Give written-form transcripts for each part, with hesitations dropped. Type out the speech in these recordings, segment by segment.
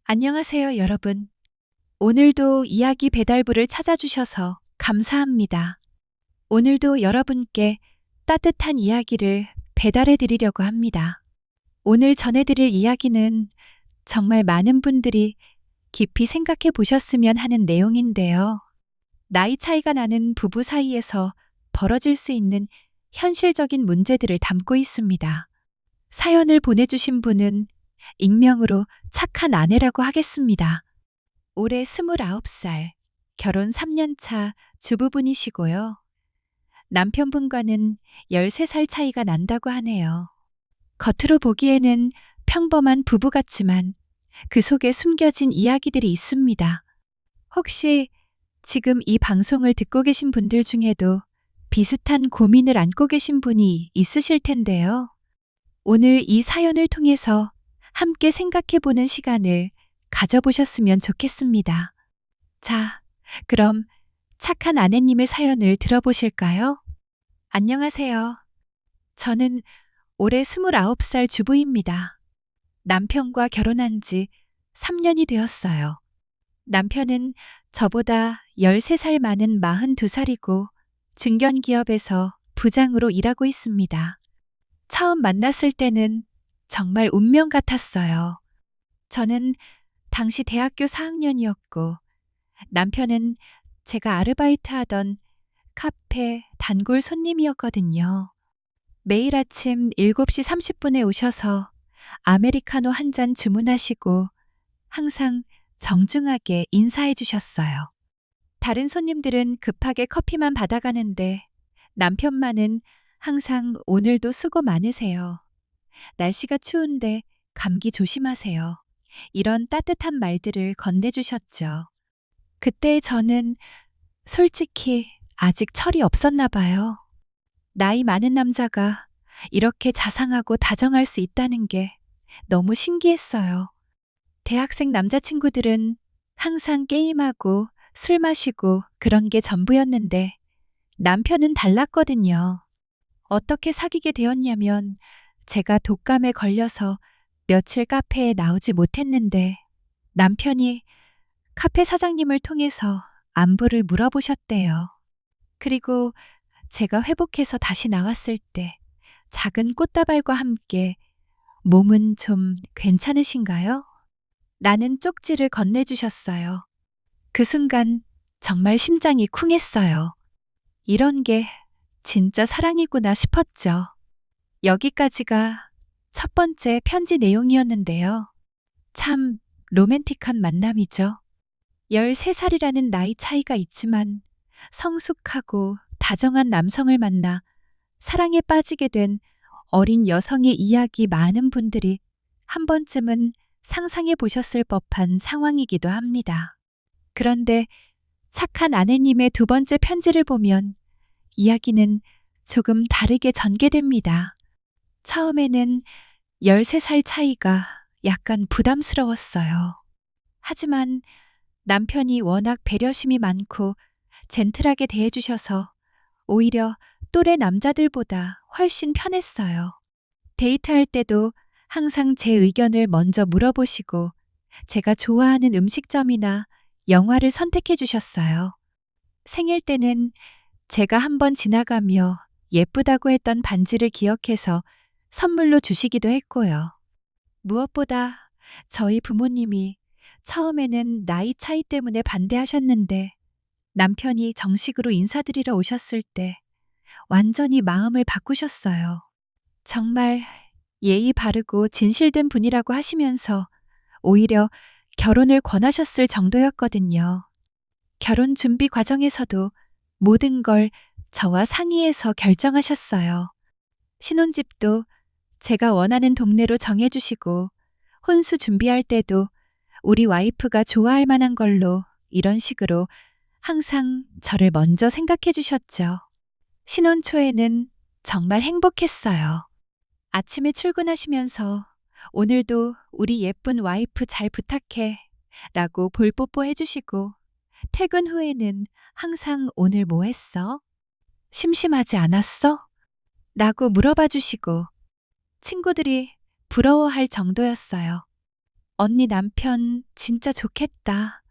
안녕하세요, 여러분. 오늘도 이야기 배달부를 찾아주셔서 감사합니다. 오늘도 여러분께 따뜻한 이야기를 배달해 드리려고 합니다. 오늘 전해드릴 이야기는 정말 많은 분들이 깊이 생각해 보셨으면 하는 내용인데요. 나이 차이가 나는 부부 사이에서 벌어질 수 있는 현실적인 문제들을 담고 있습니다. 사연을 보내주신 분은 익명으로 착한 아내라고 하겠습니다. 올해 29살, 결혼 3년 차 주부분이시고요. 남편분과는 13살 차이가 난다고 하네요. 겉으로 보기에는 평범한 부부 같지만 그 속에 숨겨진 이야기들이 있습니다. 혹시 지금 이 방송을 듣고 계신 분들 중에도 비슷한 고민을 안고 계신 분이 있으실 텐데요. 오늘 이 사연을 통해서 함께 생각해보는 시간을 가져보셨으면 좋겠습니다. 자, 그럼 착한 아내님의 사연을 들어보실까요? 안녕하세요. 저는 올해 29살 주부입니다. 남편과 결혼한 지 3년이 되었어요. 남편은 저보다 13살 많은 42살이고 중견기업에서 부장으로 일하고 있습니다. 처음 만났을 때는 정말 운명 같았어요. 저는 당시 대학교 4학년이었고 남편은 제가 아르바이트 하던 카페 단골 손님이었거든요. 매일 아침 7시 30분에 오셔서 아메리카노 한 잔 주문하시고 항상 정중하게 인사해 주셨어요. 다른 손님들은 급하게 커피만 받아가는데 남편만은 항상 오늘도 수고 많으세요. 날씨가 추운데 감기 조심하세요. 이런 따뜻한 말들을 건네주셨죠. 그때 저는 솔직히 아직 철이 없었나 봐요. 나이 많은 남자가 이렇게 자상하고 다정할 수 있다는 게 너무 신기했어요. 대학생 남자친구들은 항상 게임하고 술 마시고 그런 게 전부였는데 남편은 달랐거든요. 어떻게 사귀게 되었냐면 제가 독감에 걸려서 며칠 카페에 나오지 못했는데 남편이 카페 사장님을 통해서 안부를 물어보셨대요. 그리고 제가 회복해서 다시 나왔을 때 작은 꽃다발과 함께 몸은 좀 괜찮으신가요? 라는 쪽지를 건네주셨어요. 그 순간 정말 심장이 쿵했어요. 이런 게 진짜 사랑이구나 싶었죠. 여기까지가 첫 번째 편지 내용이었는데요. 참 로맨틱한 만남이죠. 13살이라는 나이 차이가 있지만 성숙하고 다정한 남성을 만나 사랑에 빠지게 된 어린 여성의 이야기 많은 분들이 한 번쯤은 상상해 보셨을 법한 상황이기도 합니다. 그런데 착한 아내님의 두 번째 편지를 보면 이야기는 조금 다르게 전개됩니다. 처음에는 13살 차이가 약간 부담스러웠어요. 하지만 남편이 워낙 배려심이 많고 젠틀하게 대해주셔서 오히려 또래 남자들보다 훨씬 편했어요. 데이트할 때도 항상 제 의견을 먼저 물어보시고 제가 좋아하는 음식점이나 영화를 선택해 주셨어요. 생일 때는 제가 한번 지나가며 예쁘다고 했던 반지를 기억해서 선물로 주시기도 했고요. 무엇보다 저희 부모님이 처음에는 나이 차이 때문에 반대하셨는데 남편이 정식으로 인사드리러 오셨을 때 완전히 마음을 바꾸셨어요. 정말 예의 바르고 진실된 분이라고 하시면서 오히려 결혼을 권하셨을 정도였거든요. 결혼 준비 과정에서도 모든 걸 저와 상의해서 결정하셨어요. 신혼집도 제가 원하는 동네로 정해주시고 혼수 준비할 때도 우리 와이프가 좋아할 만한 걸로 이런 식으로 항상 저를 먼저 생각해 주셨죠. 신혼 초에는 정말 행복했어요. 아침에 출근하시면서 오늘도 우리 예쁜 와이프 잘 부탁해 라고 볼뽀뽀 해주시고 퇴근 후에는 항상 오늘 뭐 했어? 심심하지 않았어? 라고 물어봐 주시고 친구들이 부러워할 정도였어요. 언니 남편 진짜 좋겠다.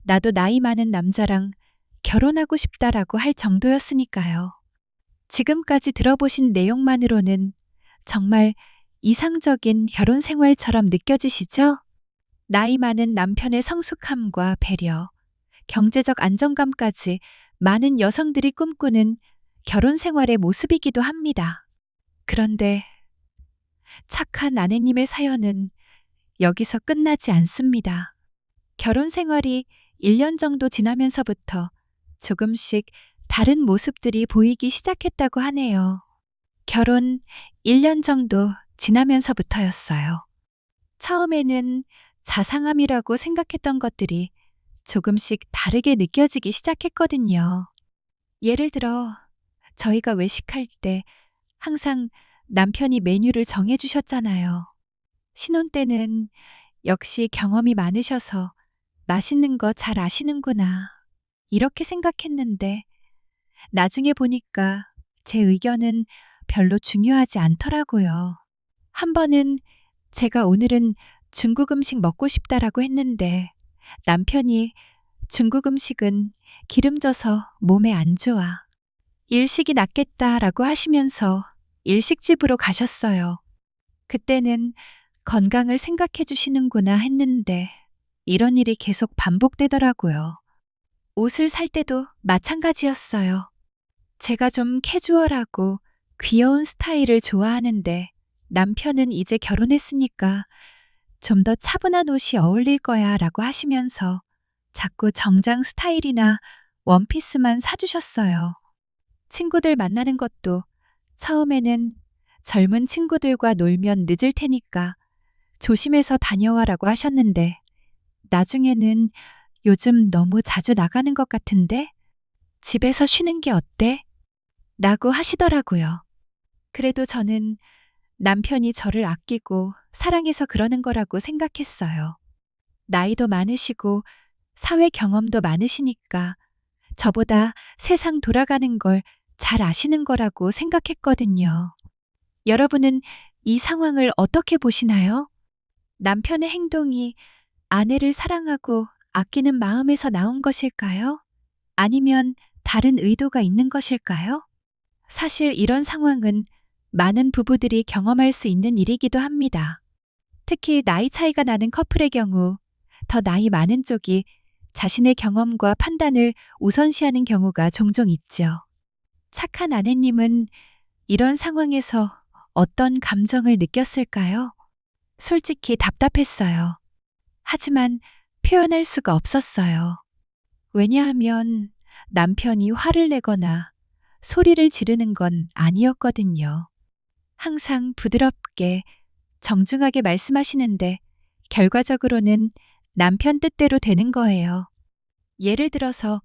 나도 나이 많은 남자랑 결혼하고 싶다라고 할 정도였으니까요. 지금까지 들어보신 내용만으로는 정말 이상적인 결혼 생활처럼 느껴지시죠? 나이 많은 남편의 성숙함과 배려, 경제적 안정감까지 많은 여성들이 꿈꾸는 결혼 생활의 모습이기도 합니다. 그런데 착한 아내님의 사연은 여기서 끝나지 않습니다. 결혼 생활이 1년 정도 지나면서부터 조금씩 다른 모습들이 보이기 시작했다고 하네요. 결혼 1년 정도 지나면서부터였어요. 처음에는 자상함이라고 생각했던 것들이 조금씩 다르게 느껴지기 시작했거든요. 예를 들어, 저희가 외식할 때 항상 남편이 메뉴를 정해주셨잖아요. 신혼 때는 역시 경험이 많으셔서 맛있는 거 잘 아시는구나. 이렇게 생각했는데, 나중에 보니까 제 의견은 별로 중요하지 않더라고요. 한 번은 제가 오늘은 중국 음식 먹고 싶다라고 했는데 남편이 중국 음식은 기름져서 몸에 안 좋아. 일식이 낫겠다라고 하시면서 일식집으로 가셨어요. 그때는 건강을 생각해 주시는구나 했는데 이런 일이 계속 반복되더라고요. 옷을 살 때도 마찬가지였어요. 제가 좀 캐주얼하고 귀여운 스타일을 좋아하는데 남편은 이제 결혼했으니까 좀 더 차분한 옷이 어울릴 거야 라고 하시면서 자꾸 정장 스타일이나 원피스만 사주셨어요. 친구들 만나는 것도 처음에는 젊은 친구들과 놀면 늦을 테니까 조심해서 다녀와 라고 하셨는데 나중에는 요즘 너무 자주 나가는 것 같은데 집에서 쉬는 게 어때? 라고 하시더라고요. 그래도 저는 남편이 저를 아끼고 사랑해서 그러는 거라고 생각했어요. 나이도 많으시고 사회 경험도 많으시니까 저보다 세상 돌아가는 걸 잘 아시는 거라고 생각했거든요. 여러분은 이 상황을 어떻게 보시나요? 남편의 행동이 아내를 사랑하고 아끼는 마음에서 나온 것일까요? 아니면 다른 의도가 있는 것일까요? 사실 이런 상황은 많은 부부들이 경험할 수 있는 일이기도 합니다. 특히 나이 차이가 나는 커플의 경우 더 나이 많은 쪽이 자신의 경험과 판단을 우선시하는 경우가 종종 있죠. 착한 아내님은 이런 상황에서 어떤 감정을 느꼈을까요? 솔직히 답답했어요. 하지만 표현할 수가 없었어요. 왜냐하면 남편이 화를 내거나 소리를 지르는 건 아니었거든요. 항상 부드럽게 정중하게 말씀하시는데 결과적으로는 남편 뜻대로 되는 거예요. 예를 들어서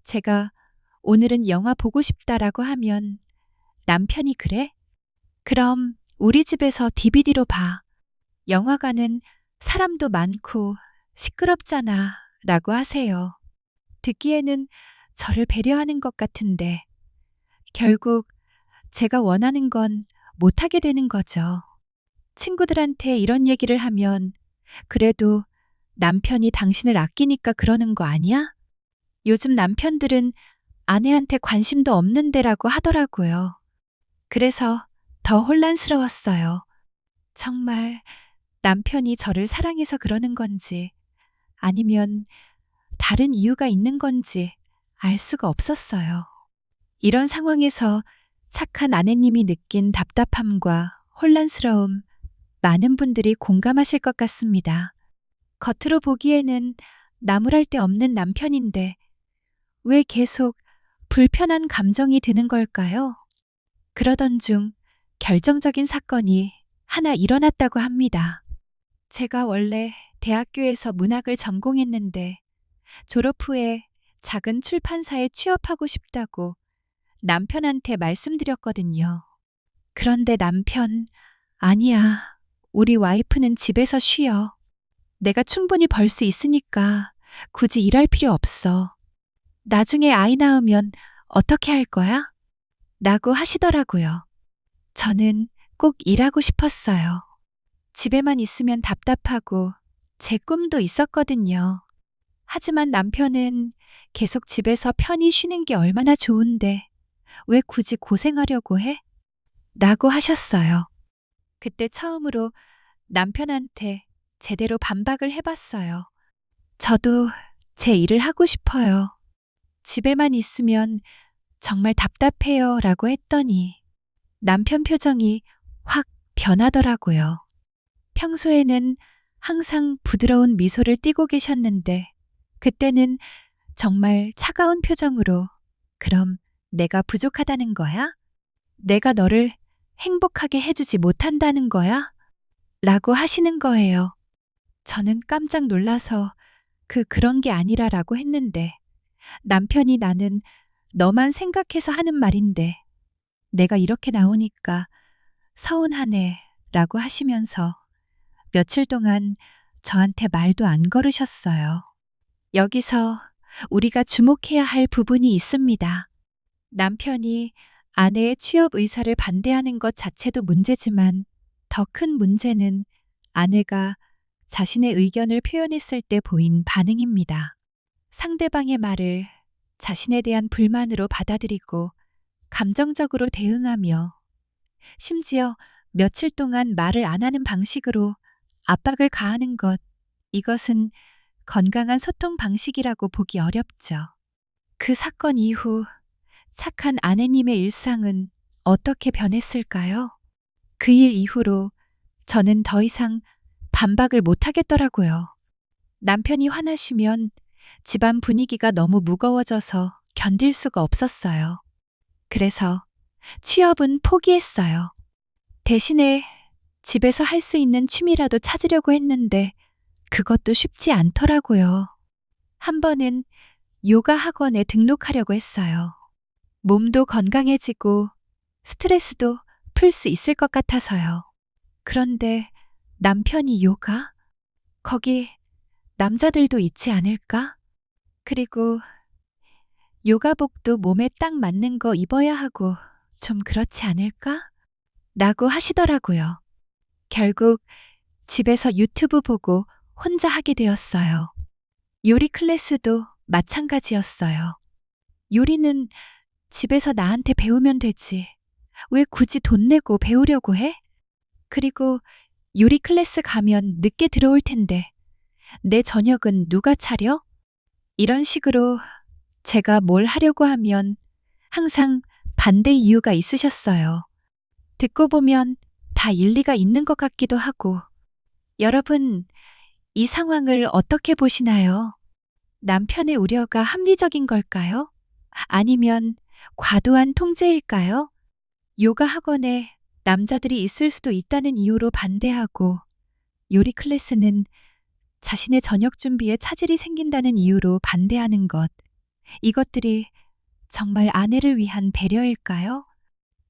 제가 오늘은 영화 보고 싶다라고 하면 남편이 그래? 그럼 우리 집에서 DVD로 봐. 영화관은 사람도 많고 시끄럽잖아 라고 하세요. 듣기에는 저를 배려하는 것 같은데 결국 제가 원하는 건 못하게 되는 거죠. 친구들한테 이런 얘기를 하면 그래도 남편이 당신을 아끼니까 그러는 거 아니야? 요즘 남편들은 아내한테 관심도 없는데라고 하더라고요. 그래서 더 혼란스러웠어요. 정말 남편이 저를 사랑해서 그러는 건지 아니면 다른 이유가 있는 건지 알 수가 없었어요. 이런 상황에서 착한 아내님이 느낀 답답함과 혼란스러움, 많은 분들이 공감하실 것 같습니다. 겉으로 보기에는 나무랄 데 없는 남편인데 왜 계속 불편한 감정이 드는 걸까요? 그러던 중 결정적인 사건이 하나 일어났다고 합니다. 제가 원래 대학교에서 문학을 전공했는데 졸업 후에 작은 출판사에 취업하고 싶다고 남편한테 말씀드렸거든요. 그런데 남편, 아니야. 우리 와이프는 집에서 쉬어. 내가 충분히 벌 수 있으니까 굳이 일할 필요 없어. 나중에 아이 낳으면 어떻게 할 거야? 라고 하시더라고요. 저는 꼭 일하고 싶었어요. 집에만 있으면 답답하고 제 꿈도 있었거든요. 하지만 남편은 계속 집에서 편히 쉬는 게 얼마나 좋은데 왜 굳이 고생하려고 해? 라고 하셨어요. 그때 처음으로 남편한테 제대로 반박을 해봤어요. 저도 제 일을 하고 싶어요. 집에만 있으면 정말 답답해요. 라고 했더니 남편 표정이 확 변하더라고요. 평소에는 항상 부드러운 미소를 띠고 계셨는데 그때는 정말 차가운 표정으로 그럼 내가 부족하다는 거야? 내가 너를 행복하게 해주지 못한다는 거야? 라고 하시는 거예요. 저는 깜짝 놀라서 그런 게 아니라라고 했는데 남편이 나는 너만 생각해서 하는 말인데 내가 이렇게 나오니까 서운하네 라고 하시면서 며칠 동안 저한테 말도 안 걸으셨어요. 여기서 우리가 주목해야 할 부분이 있습니다. 남편이 아내의 취업 의사를 반대하는 것 자체도 문제지만 더 큰 문제는 아내가 자신의 의견을 표현했을 때 보인 반응입니다. 상대방의 말을 자신에 대한 불만으로 받아들이고 감정적으로 대응하며 심지어 며칠 동안 말을 안 하는 방식으로 압박을 가하는 것, 이것은 건강한 소통 방식이라고 보기 어렵죠. 그 사건 이후 착한 아내님의 일상은 어떻게 변했을까요? 그 일 이후로 저는 더 이상 반박을 못 하겠더라고요. 남편이 화나시면 집안 분위기가 너무 무거워져서 견딜 수가 없었어요. 그래서 취업은 포기했어요. 대신에 집에서 할 수 있는 취미라도 찾으려고 했는데 그것도 쉽지 않더라고요. 한 번은 요가 학원에 등록하려고 했어요. 몸도 건강해지고 스트레스도 풀 수 있을 것 같아서요. 그런데 남편이 요가? 거기 남자들도 있지 않을까? 그리고 요가복도 몸에 딱 맞는 거 입어야 하고 좀 그렇지 않을까? 라고 하시더라고요. 결국 집에서 유튜브 보고 혼자 하게 되었어요. 요리 클래스도 마찬가지였어요. 요리는 집에서 나한테 배우면 되지. 왜 굳이 돈 내고 배우려고 해? 그리고 요리 클래스 가면 늦게 들어올 텐데 내 저녁은 누가 차려? 이런 식으로 제가 뭘 하려고 하면 항상 반대 이유가 있으셨어요. 듣고 보면 다 일리가 있는 것 같기도 하고. 여러분, 이 상황을 어떻게 보시나요? 남편의 우려가 합리적인 걸까요? 아니면 과도한 통제일까요? 요가 학원에 남자들이 있을 수도 있다는 이유로 반대하고 요리 클래스는 자신의 저녁 준비에 차질이 생긴다는 이유로 반대하는 것. 이것들이 정말 아내를 위한 배려일까요?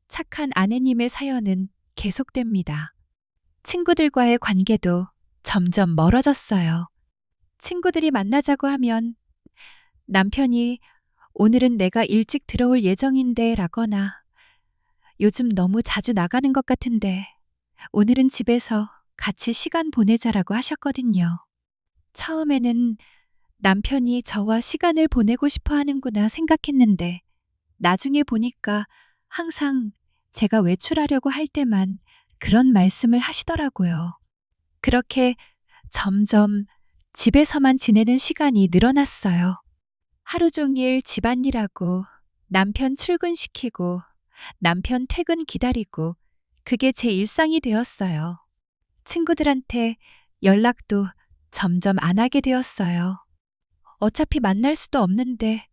착한 아내님의 사연은 계속됩니다. 친구들과의 관계도 점점 멀어졌어요. 친구들이 만나자고 하면 남편이 오늘은 내가 일찍 들어올 예정인데 라거나 요즘 너무 자주 나가는 것 같은데 오늘은 집에서 같이 시간 보내자라고 하셨거든요. 처음에는 남편이 저와 시간을 보내고 싶어 하는구나 생각했는데 나중에 보니까 항상 제가 외출하려고 할 때만 그런 말씀을 하시더라고요. 그렇게 점점 집에서만 지내는 시간이 늘어났어요. 하루 종일 집안일하고 남편 출근시키고 남편 퇴근 기다리고 그게 제 일상이 되었어요. 친구들한테 연락도 점점 안 하게 되었어요. 어차피 만날 수도 없는데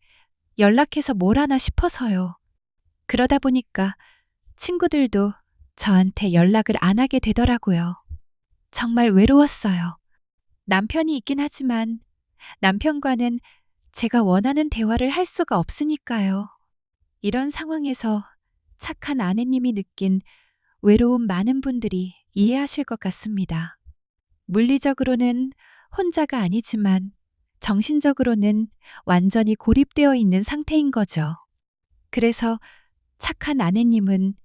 연락해서 뭘 하나 싶어서요. 그러다 보니까 친구들도 저한테 연락을 안 하게 되더라고요. 정말 외로웠어요. 남편이 있긴 하지만 남편과는 제가 원하는 대화를 할 수가 없으니까요. 이런 상황에서 착한 아내님이 느낀 외로움 많은 분들이 이해하실 것 같습니다. 물리적으로는 혼자가 아니지만 정신적으로는 완전히 고립되어 있는 상태인 거죠. 그래서 착한 아내님은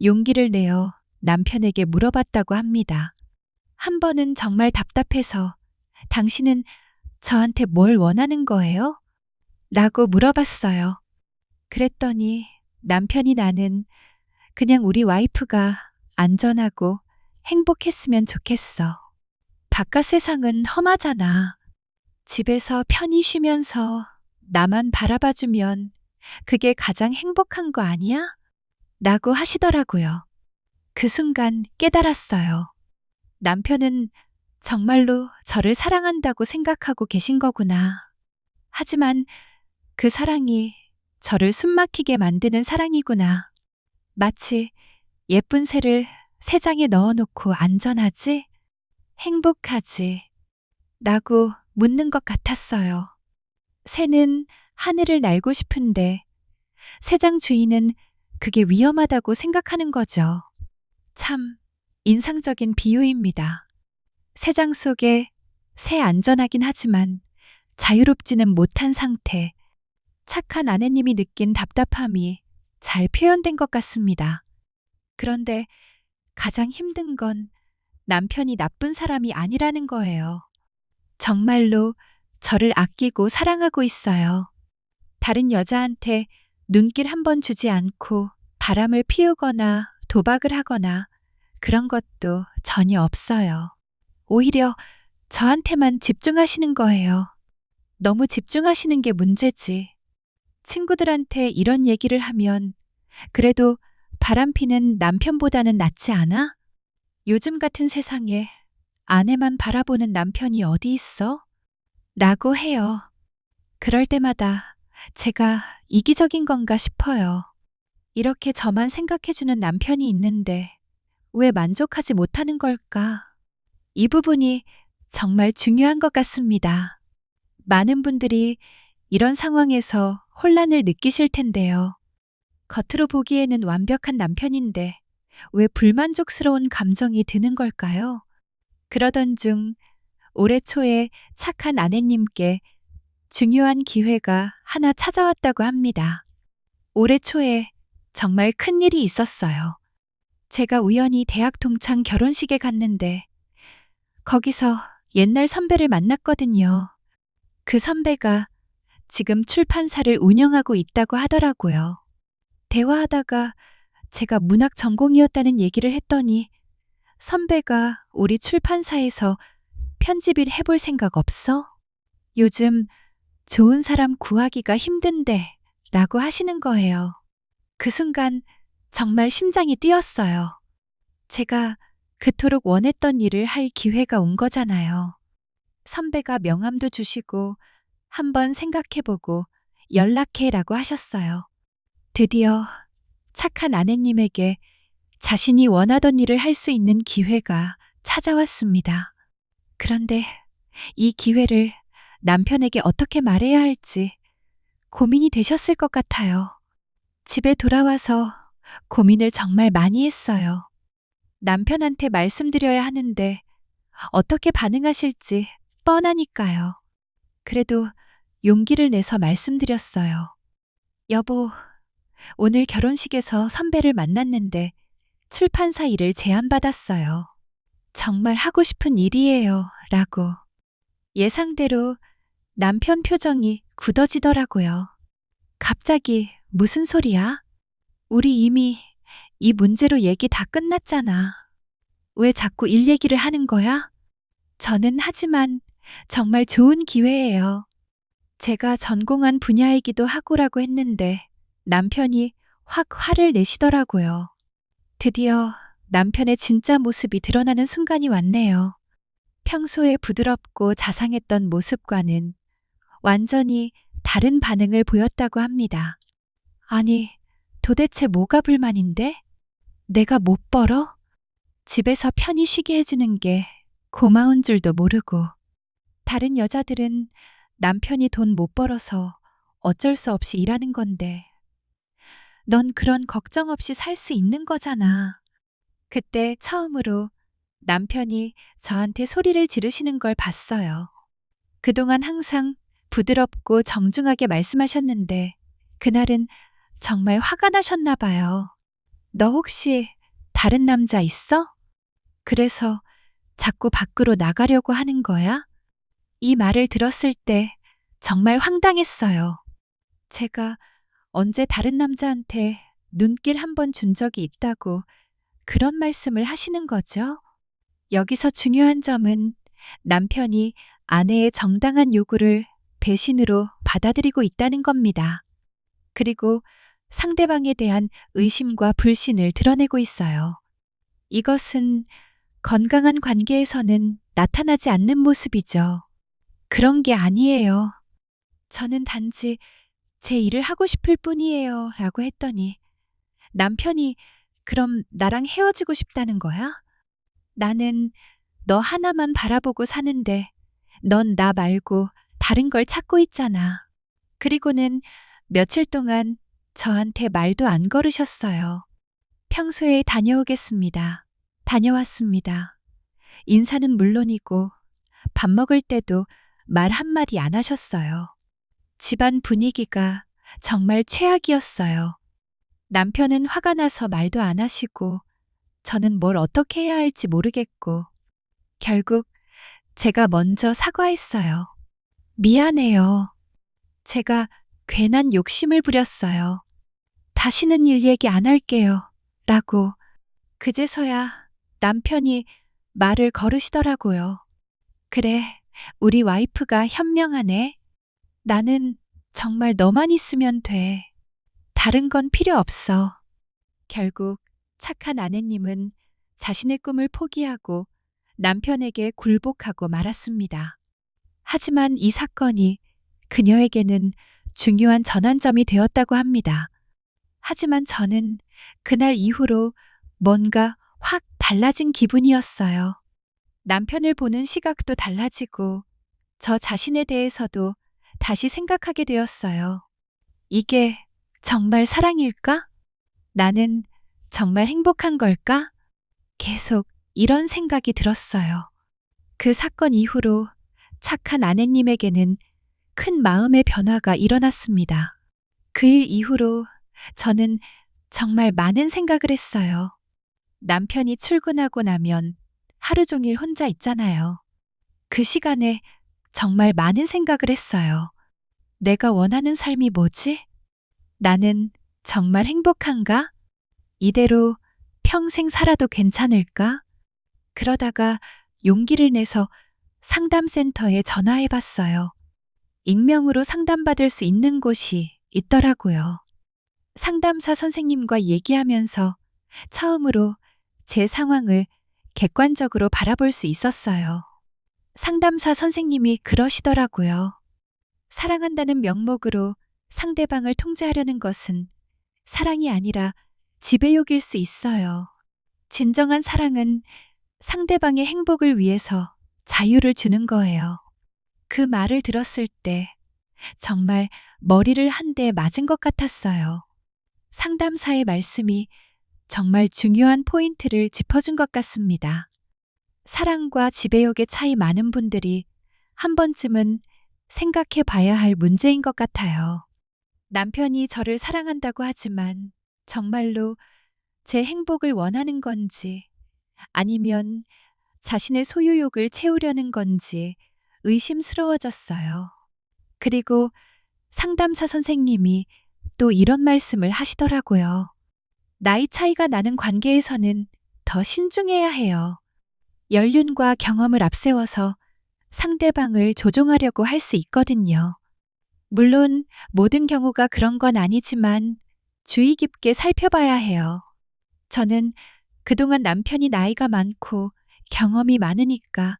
용기를 내어 남편에게 물어봤다고 합니다. 한 번은 정말 답답해서 당신은 저한테 뭘 원하는 거예요? 라고 물어봤어요. 그랬더니 남편이 나는 그냥 우리 와이프가 안전하고 행복했으면 좋겠어. 바깥 세상은 험하잖아. 집에서 편히 쉬면서 나만 바라봐주면 그게 가장 행복한 거 아니야? 라고 하시더라고요. 그 순간 깨달았어요. 남편은 정말로 저를 사랑한다고 생각하고 계신 거구나. 하지만 그 사랑이 저를 숨막히게 만드는 사랑이구나. 마치 예쁜 새를 새장에 넣어놓고 안전하지? 행복하지? 라고 묻는 것 같았어요. 새는 하늘을 날고 싶은데 새장 주인은 그게 위험하다고 생각하는 거죠. 참 인상적인 비유입니다. 새장 속에 새 안전하긴 하지만 자유롭지는 못한 상태. 착한 아내님이 느낀 답답함이 잘 표현된 것 같습니다. 그런데 가장 힘든 건 남편이 나쁜 사람이 아니라는 거예요. 정말로 저를 아끼고 사랑하고 있어요. 다른 여자한테 눈길 한 번 주지 않고 바람을 피우거나 도박을 하거나 그런 것도 전혀 없어요. 오히려 저한테만 집중하시는 거예요. 너무 집중하시는 게 문제지. 친구들한테 이런 얘기를 하면 그래도 바람피는 남편보다는 낫지 않아? 요즘 같은 세상에 아내만 바라보는 남편이 어디 있어? 라고 해요. 그럴 때마다 제가 이기적인 건가 싶어요. 이렇게 저만 생각해주는 남편이 있는데 왜 만족하지 못하는 걸까? 이 부분이 정말 중요한 것 같습니다. 많은 분들이 이런 상황에서 혼란을 느끼실 텐데요. 겉으로 보기에는 완벽한 남편인데 왜 불만족스러운 감정이 드는 걸까요? 그러던 중 올해 초에 착한 아내님께 중요한 기회가 하나 찾아왔다고 합니다. 올해 초에 정말 큰일이 있었어요. 제가 우연히 대학 동창 결혼식에 갔는데 거기서 옛날 선배를 만났거든요. 그 선배가 지금 출판사를 운영하고 있다고 하더라고요. 대화하다가 제가 문학 전공이었다는 얘기를 했더니 선배가 우리 출판사에서 편집일 해볼 생각 없어? 요즘 좋은 사람 구하기가 힘든데 라고 하시는 거예요. 그 순간 정말 심장이 뛰었어요. 제가 그토록 원했던 일을 할 기회가 온 거잖아요. 선배가 명함도 주시고 한번 생각해보고 연락해라고 하셨어요. 드디어 착한 아내님에게 자신이 원하던 일을 할 수 있는 기회가 찾아왔습니다. 그런데 이 기회를 남편에게 어떻게 말해야 할지 고민이 되셨을 것 같아요. 집에 돌아와서 고민을 정말 많이 했어요. 남편한테 말씀드려야 하는데 어떻게 반응하실지 뻔하니까요. 그래도 용기를 내서 말씀드렸어요. 여보, 오늘 결혼식에서 선배를 만났는데 출판사 일을 제안받았어요. 정말 하고 싶은 일이에요. 라고. 예상대로 남편 표정이 굳어지더라고요. 갑자기 무슨 소리야? 우리 이미 이 문제로 얘기 다 끝났잖아. 왜 자꾸 일 얘기를 하는 거야? 저는 하지만 정말 좋은 기회예요. 제가 전공한 분야이기도 하고라고 했는데 남편이 확 화를 내시더라고요. 드디어 남편의 진짜 모습이 드러나는 순간이 왔네요. 평소에 부드럽고 자상했던 모습과는 완전히 다른 반응을 보였다고 합니다. 아니, 도대체 뭐가 불만인데? 내가 못 벌어? 집에서 편히 쉬게 해주는 게 고마운 줄도 모르고. 다른 여자들은 남편이 돈 못 벌어서 어쩔 수 없이 일하는 건데 넌 그런 걱정 없이 살 수 있는 거잖아. 그때 처음으로 남편이 저한테 소리를 지르시는 걸 봤어요. 그동안 항상 부드럽고 정중하게 말씀하셨는데 그날은 정말 화가 나셨나 봐요. 너 혹시 다른 남자 있어? 그래서 자꾸 밖으로 나가려고 하는 거야? 이 말을 들었을 때 정말 황당했어요. 제가 언제 다른 남자한테 눈길 한 번 준 적이 있다고 그런 말씀을 하시는 거죠? 여기서 중요한 점은 남편이 아내의 정당한 요구를 배신으로 받아들이고 있다는 겁니다. 그리고 상대방에 대한 의심과 불신을 드러내고 있어요. 이것은 건강한 관계에서는 나타나지 않는 모습이죠. 그런 게 아니에요. 저는 단지 제 일을 하고 싶을 뿐이에요. 라고 했더니 남편이 그럼 나랑 헤어지고 싶다는 거야? 나는 너 하나만 바라보고 사는데 넌 나 말고 다른 걸 찾고 있잖아. 그리고는 며칠 동안 저한테 말도 안 걸으셨어요. 평소에 다녀오겠습니다. 다녀왔습니다. 인사는 물론이고 밥 먹을 때도 말 한마디 안 하셨어요. 집안 분위기가 정말 최악이었어요. 남편은 화가 나서 말도 안 하시고 저는 뭘 어떻게 해야 할지 모르겠고 결국 제가 먼저 사과했어요. 미안해요. 제가 괜한 욕심을 부렸어요. 다시는 일 얘기 안 할게요. 라고 그제서야 남편이 말을 걸으시더라고요. 그래, 우리 와이프가 현명하네. 나는 정말 너만 있으면 돼. 다른 건 필요 없어. 결국 착한 아내님은 자신의 꿈을 포기하고 남편에게 굴복하고 말았습니다. 하지만 이 사건이 그녀에게는 중요한 전환점이 되었다고 합니다. 하지만 저는 그날 이후로 뭔가 확 달라진 기분이었어요. 남편을 보는 시각도 달라지고 저 자신에 대해서도 다시 생각하게 되었어요. 이게 정말 사랑일까? 나는 정말 행복한 걸까? 계속 이런 생각이 들었어요. 그 사건 이후로 착한 아내님에게는 큰 마음의 변화가 일어났습니다. 그 일 이후로 저는 정말 많은 생각을 했어요. 남편이 출근하고 나면 하루 종일 혼자 있잖아요. 그 시간에 정말 많은 생각을 했어요. 내가 원하는 삶이 뭐지? 나는 정말 행복한가? 이대로 평생 살아도 괜찮을까? 그러다가 용기를 내서 상담센터에 전화해 봤어요. 익명으로 상담받을 수 있는 곳이 있더라고요. 상담사 선생님과 얘기하면서 처음으로 제 상황을 객관적으로 바라볼 수 있었어요. 상담사 선생님이 그러시더라고요. 사랑한다는 명목으로 상대방을 통제하려는 것은 사랑이 아니라 지배욕일 수 있어요. 진정한 사랑은 상대방의 행복을 위해서 자유를 주는 거예요. 그 말을 들었을 때 정말 머리를 한 대 맞은 것 같았어요. 상담사의 말씀이 정말 중요한 포인트를 짚어준 것 같습니다. 사랑과 지배욕의 차이 많은 분들이 한 번쯤은 생각해 봐야 할 문제인 것 같아요. 남편이 저를 사랑한다고 하지만 정말로 제 행복을 원하는 건지 아니면 자신의 소유욕을 채우려는 건지 의심스러워졌어요. 그리고 상담사 선생님이 또 이런 말씀을 하시더라고요. 나이 차이가 나는 관계에서는 더 신중해야 해요. 연륜과 경험을 앞세워서 상대방을 조종하려고 할 수 있거든요. 물론 모든 경우가 그런 건 아니지만 주의 깊게 살펴봐야 해요. 저는 그동안 남편이 나이가 많고 경험이 많으니까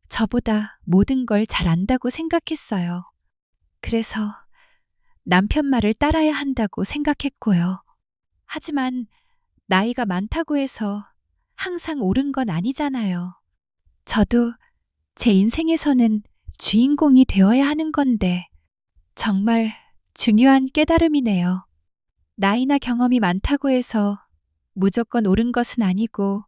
저보다 모든 걸 잘 안다고 생각했어요. 그래서 남편 말을 따라야 한다고 생각했고요. 하지만 나이가 많다고 해서 항상 옳은 건 아니잖아요. 저도 제 인생에서는 주인공이 되어야 하는 건데 정말 중요한 깨달음이네요. 나이나 경험이 많다고 해서 무조건 옳은 것은 아니고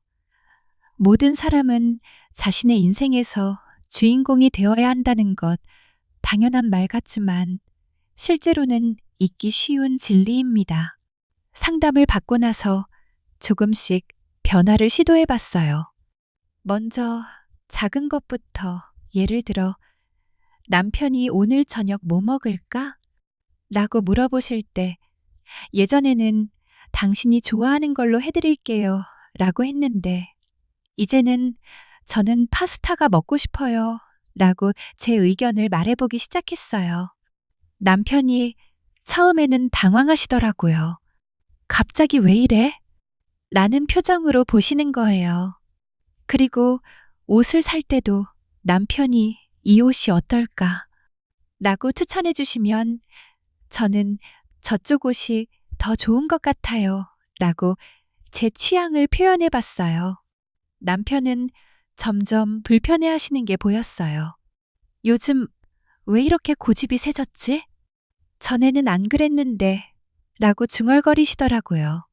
모든 사람은 자신의 인생에서 주인공이 되어야 한다는 것 당연한 말 같지만 실제로는 잊기 쉬운 진리입니다. 상담을 받고 나서 조금씩 변화를 시도해 봤어요. 먼저 작은 것부터 예를 들어 남편이 오늘 저녁 뭐 먹을까? 라고 물어보실 때 예전에는 당신이 좋아하는 걸로 해드릴게요 라고 했는데 이제는 저는 파스타가 먹고 싶어요 라고 제 의견을 말해보기 시작했어요. 남편이 처음에는 당황하시더라고요. 갑자기 왜 이래? 라는 표정으로 보시는 거예요. 그리고 옷을 살 때도 남편이 이 옷이 어떨까? 라고 추천해 주시면 저는 저쪽 옷이 더 좋은 것 같아요. 라고 제 취향을 표현해 봤어요. 남편은 점점 불편해 하시는 게 보였어요. 요즘 왜 이렇게 고집이 세졌지? 전에는 안 그랬는데 라고 중얼거리시더라고요.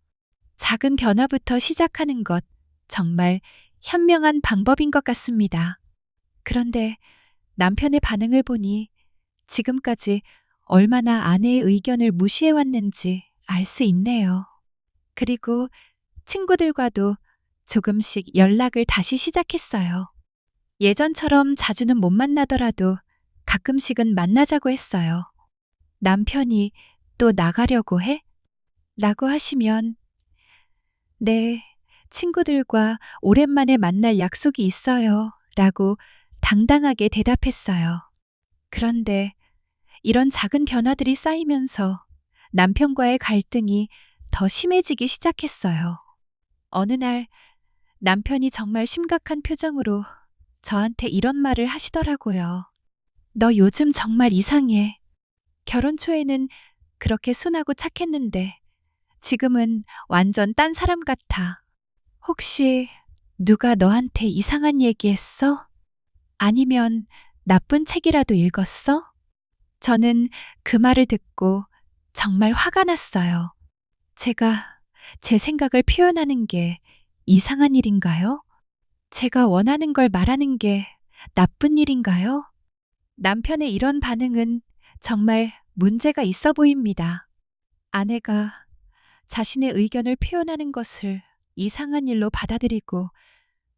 작은 변화부터 시작하는 것 정말 현명한 방법인 것 같습니다. 그런데 남편의 반응을 보니 지금까지 얼마나 아내의 의견을 무시해왔는지 알 수 있네요. 그리고 친구들과도 조금씩 연락을 다시 시작했어요. 예전처럼 자주는 못 만나더라도 가끔씩은 만나자고 했어요. 남편이 또 나가려고 해? 라고 하시면 네, 친구들과 오랜만에 만날 약속이 있어요. 라고 당당하게 대답했어요. 그런데 이런 작은 변화들이 쌓이면서 남편과의 갈등이 더 심해지기 시작했어요. 어느 날 남편이 정말 심각한 표정으로 저한테 이런 말을 하시더라고요. 너 요즘 정말 이상해. 결혼 초에는 그렇게 순하고 착했는데 지금은 완전 딴 사람 같아. 혹시 누가 너한테 이상한 얘기했어? 아니면 나쁜 책이라도 읽었어? 저는 그 말을 듣고 정말 화가 났어요. 제가 제 생각을 표현하는 게 이상한 일인가요? 제가 원하는 걸 말하는 게 나쁜 일인가요? 남편의 이런 반응은 정말 문제가 있어 보입니다. 아내가 자신의 의견을 표현하는 것을 이상한 일로 받아들이고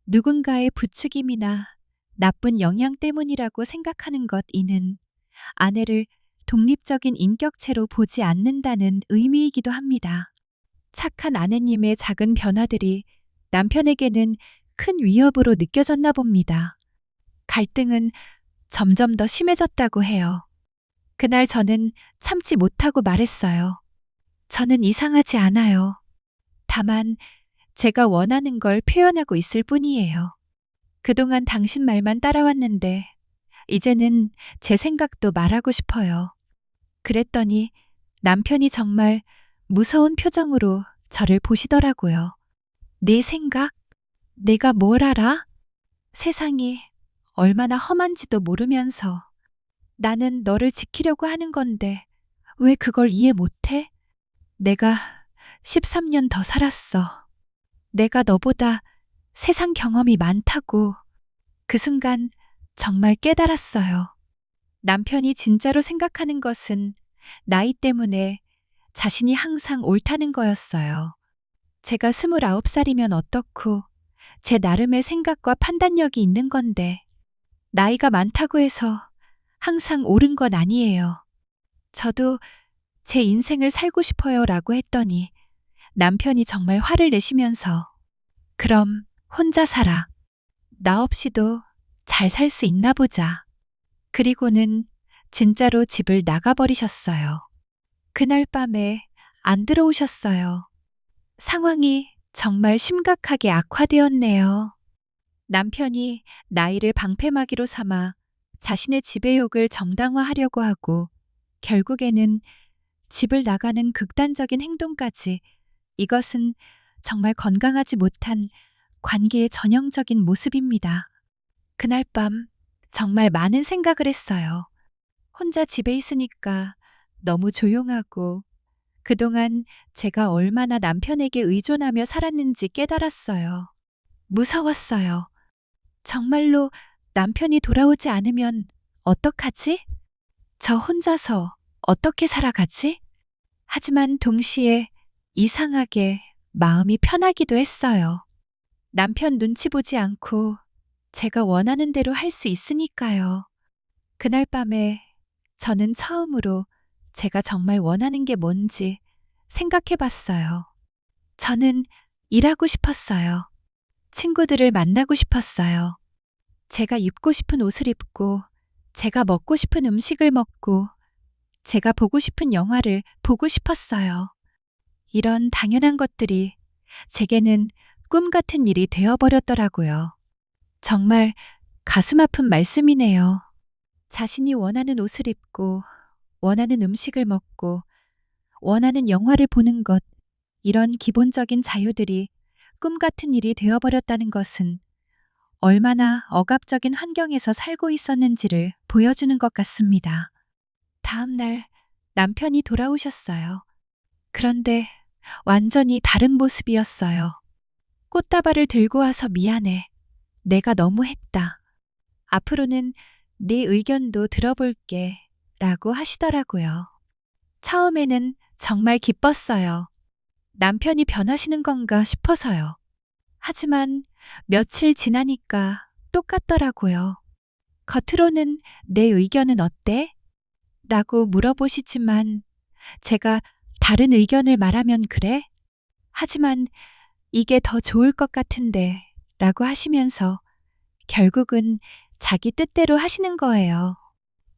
누군가의 부추김이나 나쁜 영향 때문이라고 생각하는 것 이는 아내를 독립적인 인격체로 보지 않는다는 의미이기도 합니다. 착한 아내님의 작은 변화들이 남편에게는 큰 위협으로 느껴졌나 봅니다. 갈등은 점점 더 심해졌다고 해요. 그날 저는 참지 못하고 말했어요. 저는 이상하지 않아요. 다만 제가 원하는 걸 표현하고 있을 뿐이에요. 그동안 당신 말만 따라왔는데 이제는 제 생각도 말하고 싶어요. 그랬더니 남편이 정말 무서운 표정으로 저를 보시더라고요. 내 생각? 내가 뭘 알아? 세상이 얼마나 험한지도 모르면서 나는 너를 지키려고 하는 건데 왜 그걸 이해 못해? 내가 13년 더 살았어. 내가 너보다 세상 경험이 많다고. 그 순간 정말 깨달았어요. 남편이 진짜로 생각하는 것은 나이 때문에 자신이 항상 옳다는 거였어요. 제가 29살이면 어떻고 제 나름의 생각과 판단력이 있는 건데 나이가 많다고 해서 항상 옳은 건 아니에요. 저도 제 인생을 살고 싶어요 라고 했더니 남편이 정말 화를 내시면서 그럼 혼자 살아. 나 없이도 잘 살 수 있나 보자. 그리고는 진짜로 집을 나가버리셨어요. 그날 밤에 안 들어오셨어요. 상황이 정말 심각하게 악화되었네요. 남편이 나이를 방패막이로 삼아 자신의 지배욕을 정당화하려고 하고 결국에는 집을 나가는 극단적인 행동까지 이것은 정말 건강하지 못한 관계의 전형적인 모습입니다. 그날 밤 정말 많은 생각을 했어요. 혼자 집에 있으니까 너무 조용하고 그동안 제가 얼마나 남편에게 의존하며 살았는지 깨달았어요. 무서웠어요. 정말로 남편이 돌아오지 않으면 어떡하지? 저 혼자서 어떻게 살아가지? 하지만 동시에 이상하게 마음이 편하기도 했어요. 남편 눈치 보지 않고 제가 원하는 대로 할 수 있으니까요. 그날 밤에 저는 처음으로 제가 정말 원하는 게 뭔지 생각해 봤어요. 저는 일하고 싶었어요. 친구들을 만나고 싶었어요. 제가 입고 싶은 옷을 입고, 제가 먹고 싶은 음식을 먹고, 제가 보고 싶은 영화를 보고 싶었어요. 이런 당연한 것들이 제게는 꿈 같은 일이 되어버렸더라고요. 정말 가슴 아픈 말씀이네요. 자신이 원하는 옷을 입고, 원하는 음식을 먹고, 원하는 영화를 보는 것, 이런 기본적인 자유들이 꿈 같은 일이 되어버렸다는 것은 얼마나 억압적인 환경에서 살고 있었는지를 보여주는 것 같습니다. 다음 날 남편이 돌아오셨어요. 그런데 완전히 다른 모습이었어요. 꽃다발을 들고 와서 미안해. 내가 너무했다. 앞으로는 네 의견도 들어볼게. 라고 하시더라고요. 처음에는 정말 기뻤어요. 남편이 변하시는 건가 싶어서요. 하지만 며칠 지나니까 똑같더라고요. 겉으로는 내 의견은 어때? 라고 물어보시지만 제가 다른 의견을 말하면 그래? 하지만 이게 더 좋을 것 같은데 라고 하시면서 결국은 자기 뜻대로 하시는 거예요.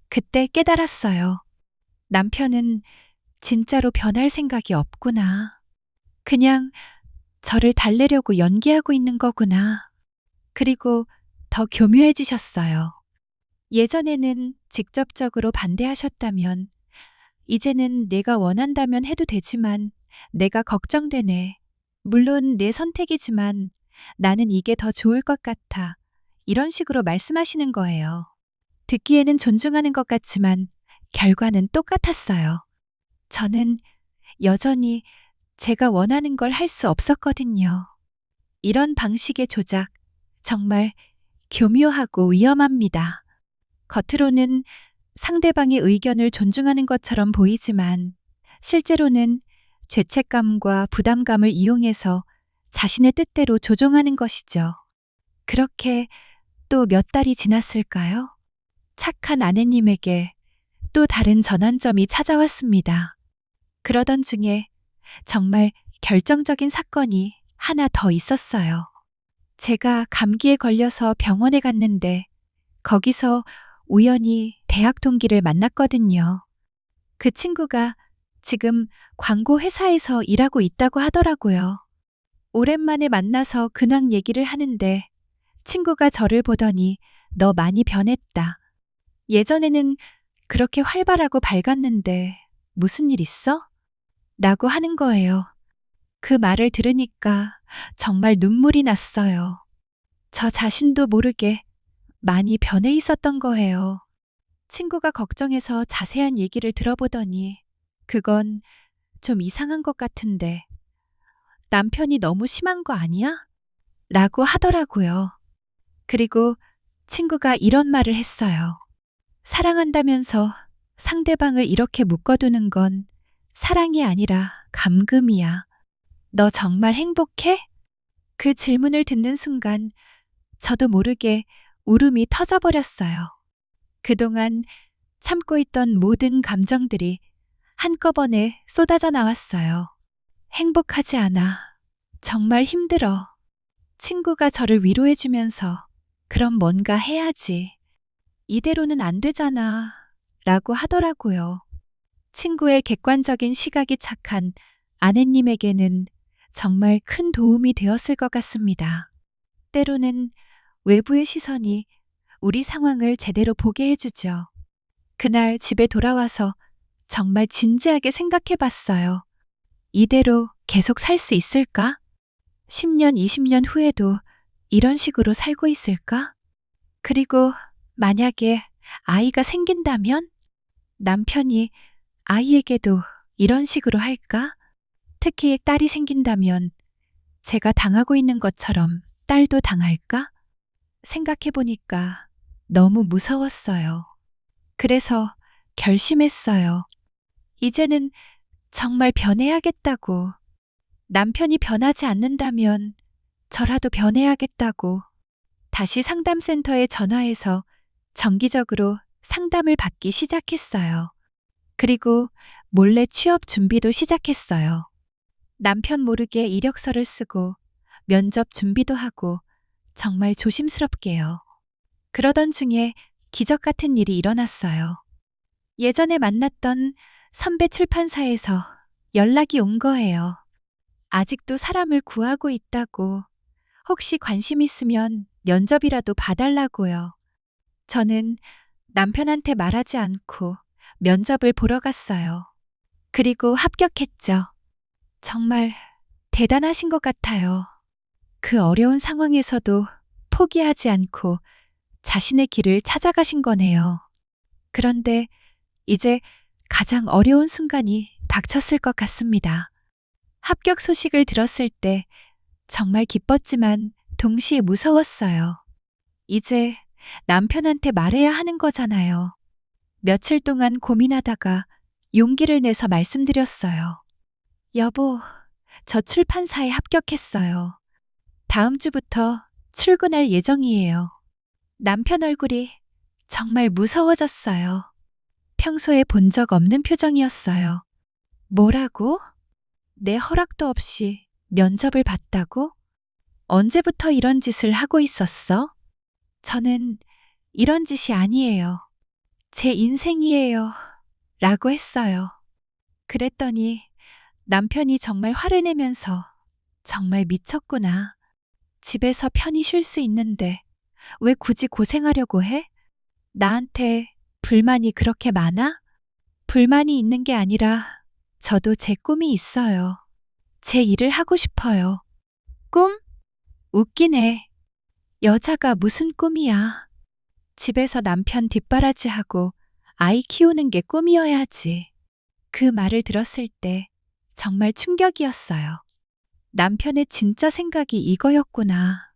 그때 깨달았어요. 남편은 진짜로 변할 생각이 없구나. 그냥 저를 달래려고 연기하고 있는 거구나. 그리고 더 교묘해지셨어요. 예전에는 직접적으로 반대하셨다면 이제는 내가 원한다면 해도 되지만 내가 걱정되네. 물론 내 선택이지만 나는 이게 더 좋을 것 같아. 이런 식으로 말씀하시는 거예요. 듣기에는 존중하는 것 같지만 결과는 똑같았어요. 저는 여전히 제가 원하는 걸 할 수 없었거든요. 이런 방식의 조작, 정말 교묘하고 위험합니다. 겉으로는 상대방의 의견을 존중하는 것처럼 보이지만 실제로는 죄책감과 부담감을 이용해서 자신의 뜻대로 조종하는 것이죠. 그렇게 또 몇 달이 지났을까요? 착한 아내님에게 또 다른 전환점이 찾아왔습니다. 그러던 중에 정말 결정적인 사건이 하나 더 있었어요. 제가 감기에 걸려서 병원에 갔는데 거기서 우연히 대학 동기를 만났거든요. 그 친구가 지금 광고 회사에서 일하고 있다고 하더라고요. 오랜만에 만나서 근황 얘기를 하는데 친구가 저를 보더니 너 많이 변했다. 예전에는 그렇게 활발하고 밝았는데 무슨 일 있어? 라고 하는 거예요. 그 말을 들으니까 정말 눈물이 났어요. 저 자신도 모르게 많이 변해 있었던 거예요. 친구가 걱정해서 자세한 얘기를 들어보더니 그건 좀 이상한 것 같은데 남편이 너무 심한 거 아니야? 라고 하더라고요. 그리고 친구가 이런 말을 했어요. 사랑한다면서 상대방을 이렇게 묶어두는 건 사랑이 아니라 감금이야. 너 정말 행복해? 그 질문을 듣는 순간 저도 모르게 울음이 터져버렸어요. 그동안 참고 있던 모든 감정들이 한꺼번에 쏟아져 나왔어요. 행복하지 않아. 정말 힘들어. 친구가 저를 위로해주면서 그럼 뭔가 해야지. 이대로는 안 되잖아. 라고 하더라고요. 친구의 객관적인 시각이 착한 아내님에게는 정말 큰 도움이 되었을 것 같습니다. 때로는 외부의 시선이 우리 상황을 제대로 보게 해주죠. 그날 집에 돌아와서 정말 진지하게 생각해 봤어요. 이대로 계속 살 수 있을까? 10년, 20년 후에도 이런 식으로 살고 있을까? 그리고 만약에 아이가 생긴다면 남편이 아이에게도 이런 식으로 할까? 특히 딸이 생긴다면 제가 당하고 있는 것처럼 딸도 당할까? 생각해보니까 너무 무서웠어요. 그래서 결심했어요. 이제는 정말 변해야겠다고. 남편이 변하지 않는다면 저라도 변해야겠다고. 다시 상담센터에 전화해서 정기적으로 상담을 받기 시작했어요. 그리고 몰래 취업 준비도 시작했어요. 남편 모르게 이력서를 쓰고 면접 준비도 하고 정말 조심스럽게요. 그러던 중에 기적 같은 일이 일어났어요. 예전에 만났던 선배 출판사에서 연락이 온 거예요. 아직도 사람을 구하고 있다고, 혹시 관심 있으면 면접이라도 봐달라고요. 저는 남편한테 말하지 않고 면접을 보러 갔어요. 그리고 합격했죠. 정말 대단하신 것 같아요. 그 어려운 상황에서도 포기하지 않고 자신의 길을 찾아가신 거네요. 그런데 이제 가장 어려운 순간이 닥쳤을 것 같습니다. 합격 소식을 들었을 때 정말 기뻤지만 동시에 무서웠어요. 이제 남편한테 말해야 하는 거잖아요. 며칠 동안 고민하다가 용기를 내서 말씀드렸어요. 여보, 저 출판사에 합격했어요. 다음 주부터 출근할 예정이에요. 남편 얼굴이 정말 무서워졌어요. 평소에 본 적 없는 표정이었어요. 뭐라고? 내 허락도 없이 면접을 봤다고? 언제부터 이런 짓을 하고 있었어? 저는 이런 짓이 아니에요. 제 인생이에요. 라고 했어요. 그랬더니 남편이 정말 화를 내면서 정말 미쳤구나. 집에서 편히 쉴 수 있는데 왜 굳이 고생하려고 해? 나한테 불만이 그렇게 많아? 불만이 있는 게 아니라 저도 제 꿈이 있어요. 제 일을 하고 싶어요. 꿈? 웃기네. 여자가 무슨 꿈이야. 집에서 남편 뒷바라지하고 아이 키우는 게 꿈이어야지. 그 말을 들었을 때 정말 충격이었어요. 남편의 진짜 생각이 이거였구나.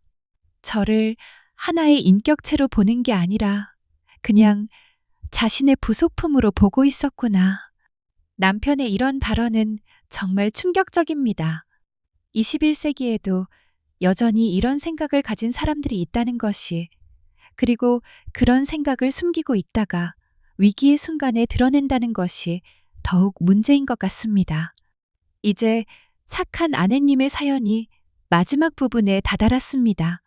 저를 하나의 인격체로 보는 게 아니라 그냥 자신의 부속품으로 보고 있었구나. 남편의 이런 발언은 정말 충격적입니다. 21세기에도 여전히 이런 생각을 가진 사람들이 있다는 것이, 그리고 그런 생각을 숨기고 있다가 위기의 순간에 드러낸다는 것이 더욱 문제인 것 같습니다. 이제 착한 아내님의 사연이 마지막 부분에 다다랐습니다.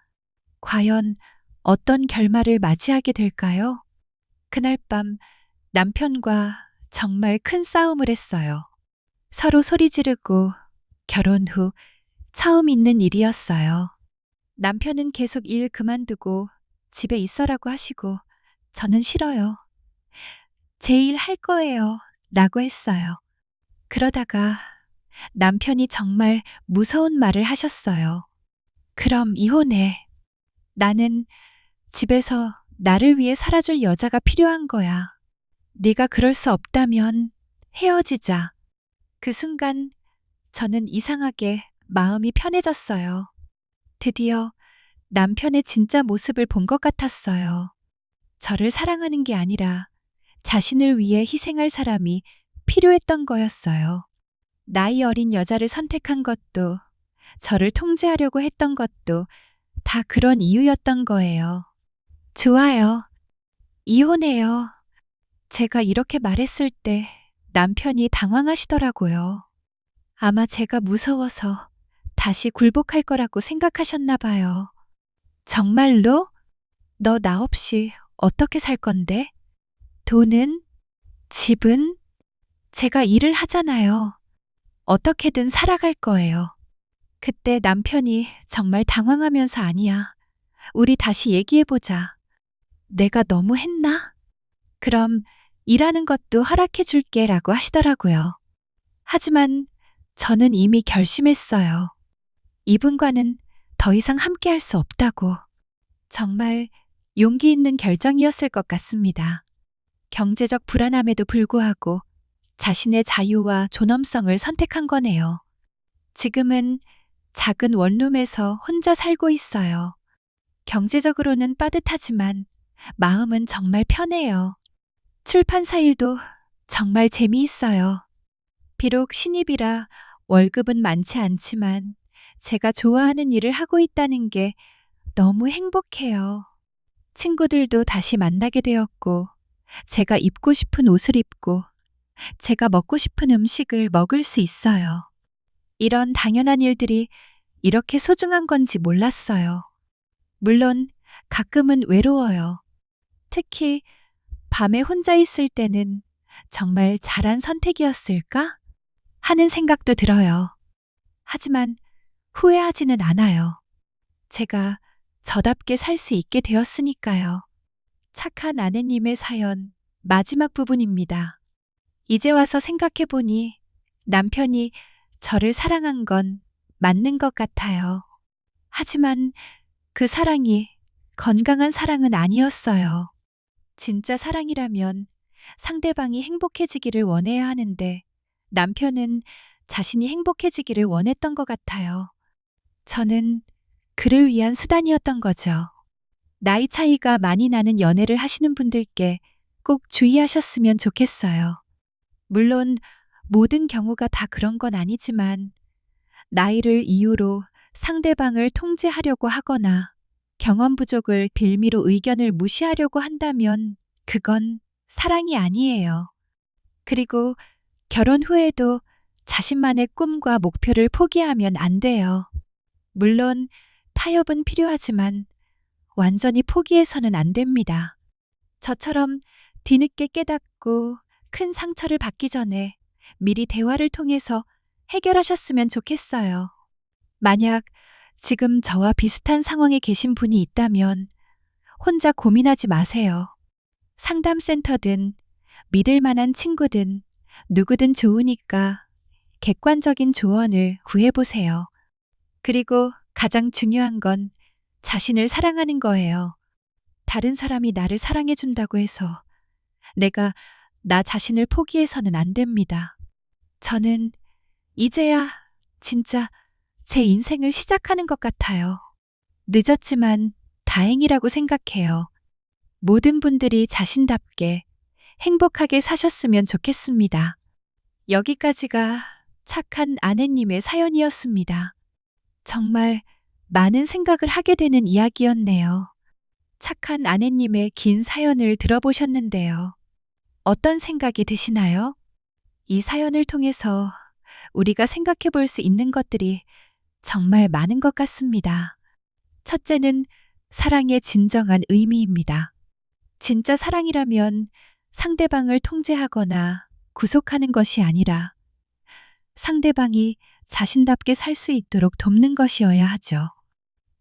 과연 어떤 결말을 맞이하게 될까요? 그날 밤 남편과 정말 큰 싸움을 했어요. 서로 소리 지르고 결혼 후 처음 있는 일이었어요. 남편은 계속 일 그만두고 집에 있어라고 하시고 저는 싫어요. 제 일 할 거예요. 라고 했어요. 그러다가 남편이 정말 무서운 말을 하셨어요. 그럼 이혼해. 나는 집에서 나를 위해 살아줄 여자가 필요한 거야. 네가 그럴 수 없다면 헤어지자. 그 순간 저는 이상하게 마음이 편해졌어요. 드디어 남편의 진짜 모습을 본 것 같았어요. 저를 사랑하는 게 아니라 자신을 위해 희생할 사람이 필요했던 거였어요. 나이 어린 여자를 선택한 것도, 저를 통제하려고 했던 것도 다 그런 이유였던 거예요. 좋아요. 이혼해요. 제가 이렇게 말했을 때 남편이 당황하시더라고요. 아마 제가 무서워서 다시 굴복할 거라고 생각하셨나 봐요. 정말로? 너 나 없이 어떻게 살 건데? 돈은? 집은? 제가 일을 하잖아요. 어떻게든 살아갈 거예요. 그때 남편이 정말 당황하면서 아니야. 우리 다시 얘기해보자. 내가 너무 했나? 그럼 일하는 것도 허락해 줄게 라고 하시더라고요. 하지만 저는 이미 결심했어요. 이분과는 더 이상 함께 할 수 없다고. 정말 용기 있는 결정이었을 것 같습니다. 경제적 불안함에도 불구하고 자신의 자유와 존엄성을 선택한 거네요. 지금은 작은 원룸에서 혼자 살고 있어요. 경제적으로는 빠듯하지만 마음은 정말 편해요. 출판사 일도 정말 재미있어요. 비록 신입이라 월급은 많지 않지만 제가 좋아하는 일을 하고 있다는 게 너무 행복해요. 친구들도 다시 만나게 되었고 제가 입고 싶은 옷을 입고 제가 먹고 싶은 음식을 먹을 수 있어요. 이런 당연한 일들이 이렇게 소중한 건지 몰랐어요. 물론 가끔은 외로워요. 특히 밤에 혼자 있을 때는 정말 잘한 선택이었을까? 하는 생각도 들어요. 하지만 후회하지는 않아요. 제가 저답게 살 수 있게 되었으니까요. 착한 아내님의 사연 마지막 부분입니다. 이제 와서 생각해보니 남편이 저를 사랑한 건 맞는 것 같아요. 하지만 그 사랑이 건강한 사랑은 아니었어요. 진짜 사랑이라면 상대방이 행복해지기를 원해야 하는데 남편은 자신이 행복해지기를 원했던 것 같아요. 저는 그를 위한 수단이었던 거죠. 나이 차이가 많이 나는 연애를 하시는 분들께 꼭 주의하셨으면 좋겠어요. 물론 모든 경우가 다 그런 건 아니지만 나이를 이유로 상대방을 통제하려고 하거나 경험 부족을 빌미로 의견을 무시하려고 한다면 그건 사랑이 아니에요. 그리고 결혼 후에도 자신만의 꿈과 목표를 포기하면 안 돼요. 물론 타협은 필요하지만 완전히 포기해서는 안 됩니다. 저처럼 뒤늦게 깨닫고 큰 상처를 받기 전에 미리 대화를 통해서 해결하셨으면 좋겠어요. 만약 지금 저와 비슷한 상황에 계신 분이 있다면 혼자 고민하지 마세요. 상담센터든 믿을 만한 친구든 누구든 좋으니까 객관적인 조언을 구해보세요. 그리고 가장 중요한 건 자신을 사랑하는 거예요. 다른 사람이 나를 사랑해준다고 해서 내가 나 자신을 포기해서는 안 됩니다. 저는 이제야 진짜 제 인생을 시작하는 것 같아요. 늦었지만 다행이라고 생각해요. 모든 분들이 자신답게 행복하게 사셨으면 좋겠습니다. 여기까지가 착한 아내님의 사연이었습니다. 정말 많은 생각을 하게 되는 이야기였네요. 착한 아내님의 긴 사연을 들어보셨는데요. 어떤 생각이 드시나요? 이 사연을 통해서 우리가 생각해 볼 수 있는 것들이 정말 많은 것 같습니다. 첫째는 사랑의 진정한 의미입니다. 진짜 사랑이라면 상대방을 통제하거나 구속하는 것이 아니라 상대방이 자신답게 살 수 있도록 돕는 것이어야 하죠.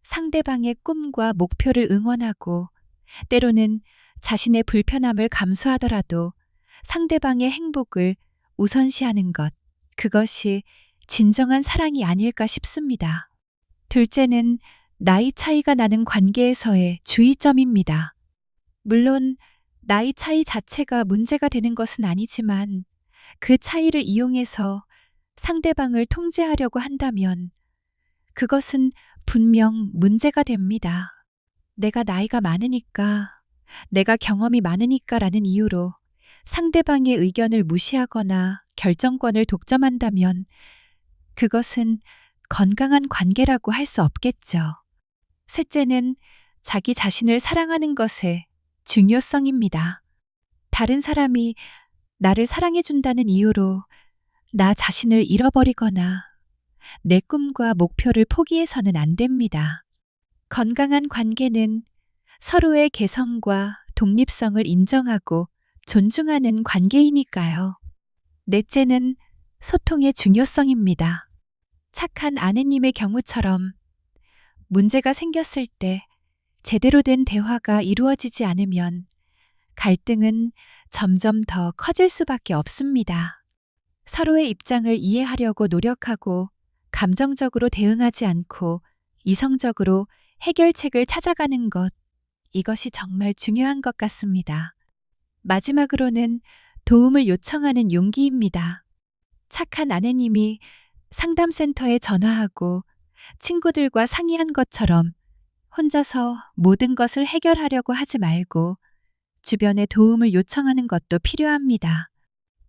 상대방의 꿈과 목표를 응원하고 때로는 자신의 불편함을 감수하더라도 상대방의 행복을 우선시하는 것, 그것이 진정한 사랑이 아닐까 싶습니다. 둘째는 나이 차이가 나는 관계에서의 주의점입니다. 물론 나이 차이 자체가 문제가 되는 것은 아니지만 그 차이를 이용해서 상대방을 통제하려고 한다면 그것은 분명 문제가 됩니다. 내가 나이가 많으니까, 내가 경험이 많으니까라는 이유로 상대방의 의견을 무시하거나 결정권을 독점한다면 그것은 건강한 관계라고 할 수 없겠죠. 셋째는 자기 자신을 사랑하는 것의 중요성입니다. 다른 사람이 나를 사랑해준다는 이유로 나 자신을 잃어버리거나 내 꿈과 목표를 포기해서는 안 됩니다. 건강한 관계는 서로의 개성과 독립성을 인정하고 존중하는 관계이니까요. 넷째는 소통의 중요성입니다. 착한 아내님의 경우처럼 문제가 생겼을 때 제대로 된 대화가 이루어지지 않으면 갈등은 점점 더 커질 수밖에 없습니다. 서로의 입장을 이해하려고 노력하고 감정적으로 대응하지 않고 이성적으로 해결책을 찾아가는 것, 이것이 정말 중요한 것 같습니다. 마지막으로는 도움을 요청하는 용기입니다. 착한 아내님이 상담센터에 전화하고 친구들과 상의한 것처럼 혼자서 모든 것을 해결하려고 하지 말고 주변에 도움을 요청하는 것도 필요합니다.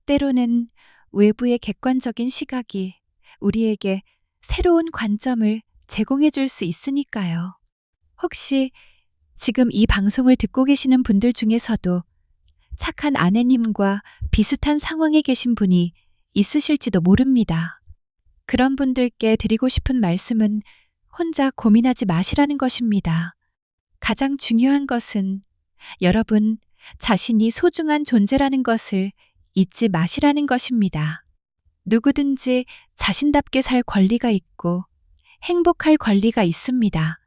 때로는 외부의 객관적인 시각이 우리에게 새로운 관점을 제공해 줄 수 있으니까요. 혹시 지금 이 방송을 듣고 계시는 분들 중에서도 착한 아내님과 비슷한 상황에 계신 분이 있으실지도 모릅니다. 그런 분들께 드리고 싶은 말씀은 혼자 고민하지 마시라는 것입니다. 가장 중요한 것은 여러분 자신이 소중한 존재라는 것을 잊지 마시라는 것입니다. 누구든지 자신답게 살 권리가 있고 행복할 권리가 있습니다.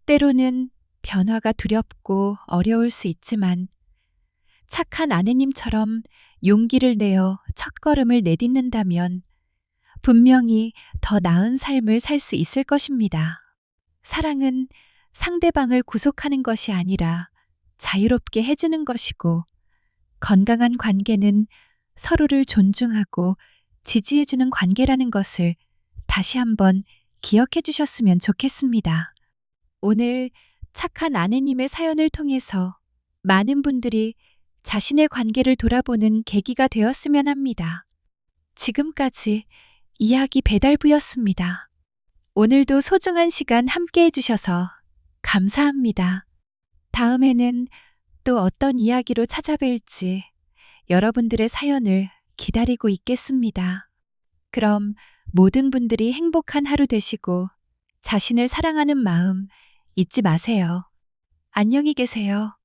때로는 변화가 두렵고 어려울 수 있지만 착한 아내님처럼 용기를 내어 첫걸음을 내딛는다면 분명히 더 나은 삶을 살 수 있을 것입니다. 사랑은 상대방을 구속하는 것이 아니라 자유롭게 해주는 것이고, 건강한 관계는 서로를 존중하고 지지해주는 관계라는 것을 다시 한번 기억해 주셨으면 좋겠습니다. 오늘 착한 아내님의 사연을 통해서 많은 분들이 자신의 관계를 돌아보는 계기가 되었으면 합니다. 지금까지 이야기 배달부였습니다. 오늘도 소중한 시간 함께 해주셔서 감사합니다. 다음에는 또 어떤 이야기로 찾아뵐지 여러분들의 사연을 기다리고 있겠습니다. 그럼 모든 분들이 행복한 하루 되시고 자신을 사랑하는 마음 잊지 마세요. 안녕히 계세요.